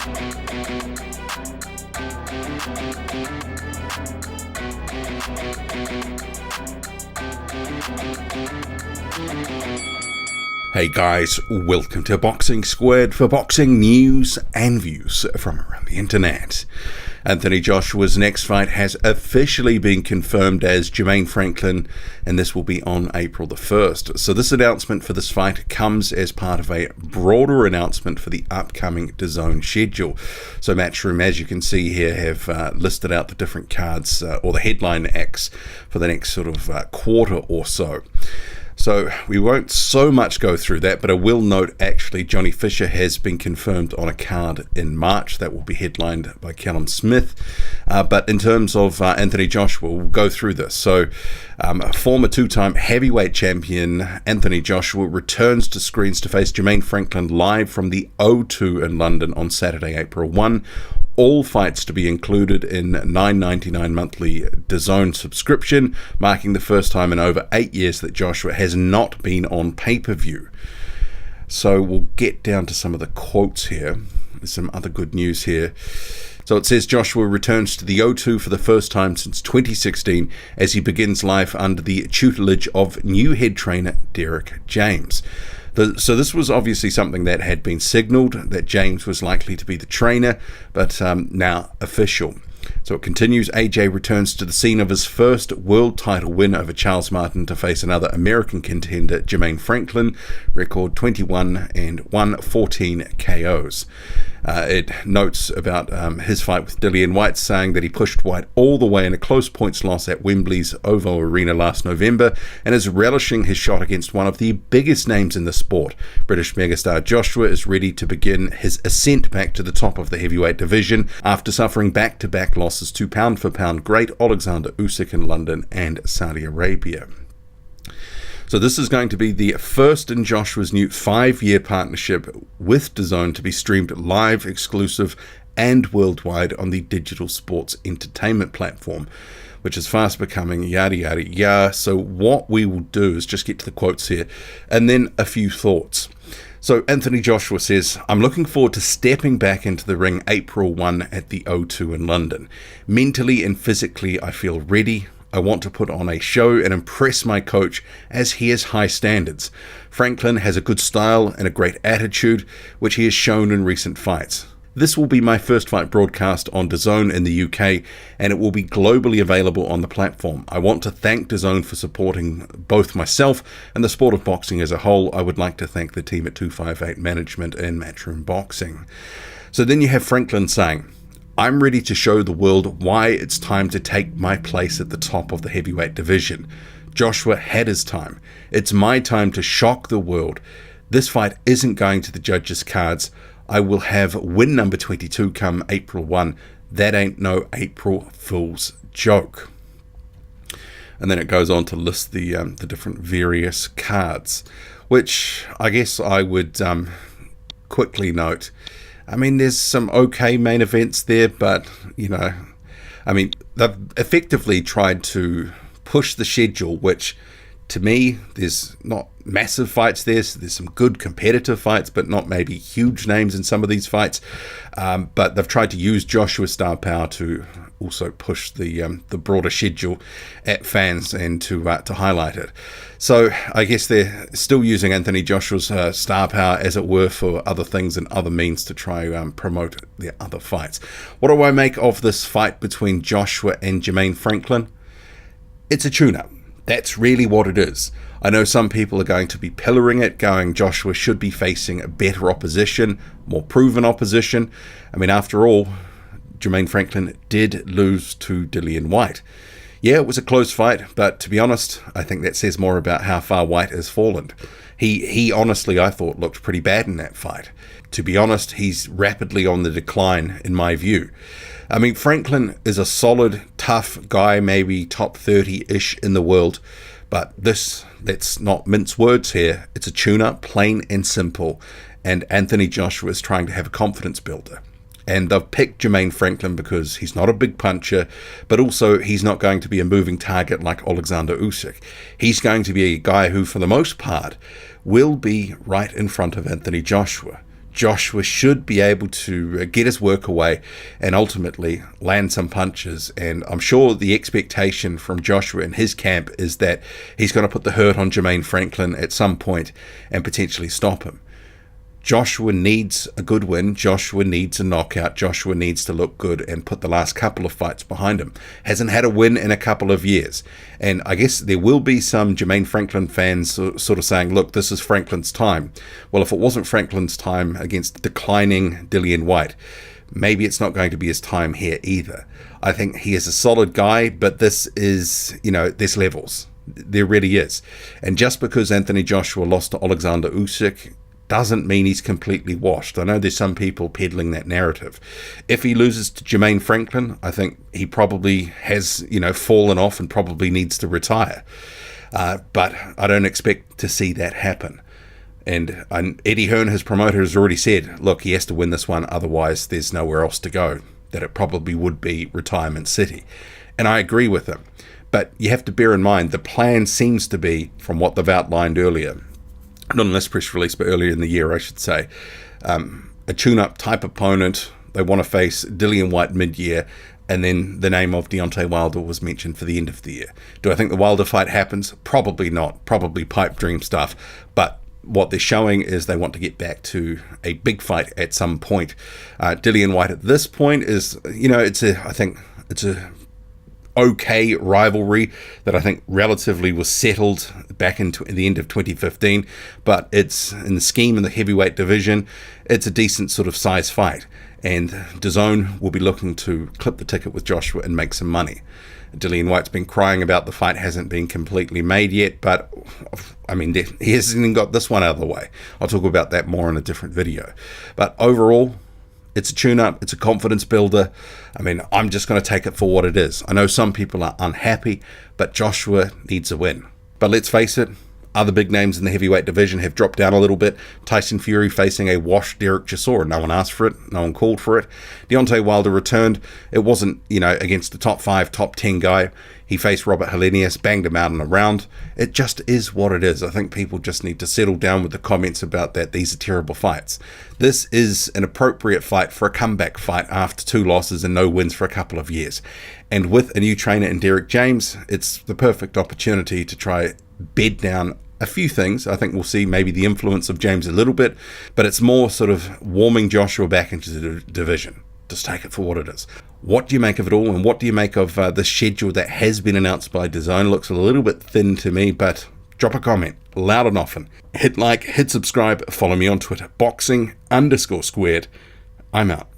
Hey guys, welcome to Boxing Squared for boxing news and views from around the internet. Anthony Joshua's next fight has officially been confirmed as Jermaine Franklin, and this will be on April the 1st. So this announcement for this fight comes as part of a broader announcement for the upcoming DAZN schedule. So Matchroom, as you can see here, have listed out the different cards or the headline acts for the next sort of quarter or so. So we won't so much go through that, but I will note actually Johnny Fisher has been confirmed on a card in March that will be headlined by Callum Smith. But in terms of Anthony Joshua, we'll go through this. So former two-time heavyweight champion Anthony Joshua returns to screens to face Jermaine Franklin live from the O2 in London on Saturday, April 1. All fights to be included in $9.99 monthly DAZN subscription, marking the first time in over 8 years that Joshua has not been on pay-per-view. So we'll get down to some of the quotes here. There's some other good news here. So it says Joshua returns to the O2 for the first time since 2016 as he begins life under the tutelage of new head trainer Derek James. So this was obviously something that had been signalled, that James was likely to be the trainer, but now official. So it continues. AJ returns to the scene of his first world title win over Charles Martin to face another American contender, Jermaine Franklin, record 21 and 114 KOs. It notes about his fight with Dillian Whyte, saying that he pushed Whyte all the way in a close points loss at Wembley's OVO Arena last November and is relishing his shot against one of the biggest names in the sport. British megastar Joshua is ready to begin his ascent back to the top of the heavyweight division after suffering back-to-back losses to pound-for-pound great Alexander Usyk in London and Saudi Arabia. So this is going to be the first in Joshua's new 5-year partnership with DAZN to be streamed live, exclusive, and worldwide on the digital sports entertainment platform, which is fast becoming yada yada yada. So what we will do is just get to the quotes here, and then a few thoughts. So Anthony Joshua says, I'm looking forward to stepping back into the ring April 1 at the O2 in London. Mentally and physically, I feel ready. I want to put on a show and impress my coach as he has high standards. Franklin has a good style and a great attitude, which he has shown in recent fights. This will be my first fight broadcast on DAZN in the UK, and it will be globally available on the platform. I want to thank DAZN for supporting both myself and the sport of boxing as a whole. I would like to thank the team at 258 Management and Matchroom Boxing. So then you have Franklin saying, I'm ready to show the world why it's time to take my place at the top of the heavyweight division. Joshua had his time. It's my time to shock the world. This fight isn't going to the judges' cards. I will have win number 22 come April 1. That ain't no April Fool's joke. And then it goes on to list the different various cards, which I guess I would quickly note. I mean, there's some okay main events there, but, you know, I mean, they've effectively tried to push the schedule, which, to me, there's not massive fights there. So there's some good competitive fights, but not maybe huge names in some of these fights. But they've tried to use Joshua's star power to also push the broader schedule at fans and to highlight it. So I guess they're still using Anthony Joshua's star power, as it were, for other things and other means to try promote their other fights. What do I make of this fight between Joshua and Jermaine Franklin? It's a tune-up. That's really what it is. I know some people are going to be pillaring it, going Joshua should be facing a better opposition, more proven opposition. I mean, after all, Jermaine Franklin did lose to Dillian Whyte. Yeah, it was a close fight, but to be honest, I think that says more about how far Whyte has fallen. He honestly, I thought, looked pretty bad in that fight. To be honest, he's rapidly on the decline, in my view. I mean, Franklin is a solid, tough guy, maybe top 30-ish in the world, but let's not mince words here. It's a tune-up, plain and simple, and Anthony Joshua is trying to have a confidence builder. And they've picked Jermaine Franklin because he's not a big puncher, but also he's not going to be a moving target like Alexander Usyk. He's going to be a guy who, for the most part, will be right in front of Anthony Joshua. Joshua should be able to get his work away and ultimately land some punches. And I'm sure the expectation from Joshua and his camp is that he's going to put the hurt on Jermaine Franklin at some point and potentially stop him. Joshua needs a good win. Joshua needs a knockout. Joshua needs to look good and put the last couple of fights behind him. Hasn't had a win in a couple of years. And I guess there will be some Jermaine Franklin fans sort of saying, look, this is Franklin's time. Well, if it wasn't Franklin's time against declining Dillian Whyte, maybe it's not going to be his time here either. I think he is a solid guy, but this is, there's levels. There really is. And just because Anthony Joshua lost to Alexander Usyk doesn't mean he's completely washed. I know there's some people peddling that narrative. If he loses to Jermaine Franklin, I think he probably has, fallen off and probably needs to retire. But I don't expect to see that happen. And Eddie Hearn, his promoter, has already said, look, he has to win this one, otherwise there's nowhere else to go, that it probably would be retirement city. And I agree with him. But you have to bear in mind, the plan seems to be, from what they've outlined earlier, not in this press release, but earlier in the year, I should say, a tune-up type opponent. They want to face Dillian Whyte mid-year, and then the name of Deontay Wilder was mentioned for the end of the year. Do I think the Wilder fight happens? Probably not. Probably pipe dream stuff. But what they're showing is they want to get back to a big fight at some point. Dillian Whyte at this point is, I think it's a okay rivalry that I think relatively was settled back in the end of 2015, but it's in the scheme in the heavyweight division, it's a decent sort of size fight, and DAZN will be looking to clip the ticket with Joshua and make some money. Dillian Whyte's been crying about the fight hasn't been completely made yet, but I mean, he hasn't even got this one out of the way. I'll talk about that more in a different video. But overall, it's a tune-up, it's a confidence builder. I mean, I'm just going to take it for what it is. I know some people are unhappy, but Joshua needs a win. But let's face it, other big names in the heavyweight division have dropped down a little bit. Tyson Fury facing a washed Derek Chisora. No one asked for it. No one called for it. Deontay Wilder returned. It wasn't, against the top 5, top 10 guy. He faced Robert Helenius, banged him out in a round. It just is what it is. I think people just need to settle down with the comments about that. These are terrible fights. This is an appropriate fight for a comeback fight after 2 losses and no wins for a couple of years. And with a new trainer in Derek James, it's the perfect opportunity to try bed down a few things. I think we'll see maybe the influence of James a little bit, but it's more sort of warming Joshua back into the division. Just take it for what it is. What do you make of it all, and what do you make of the schedule that has been announced by DAZN? Looks a little bit thin to me, but drop a comment, loud and often. Hit like, hit subscribe, follow me on Twitter, boxing_squared. I'm out.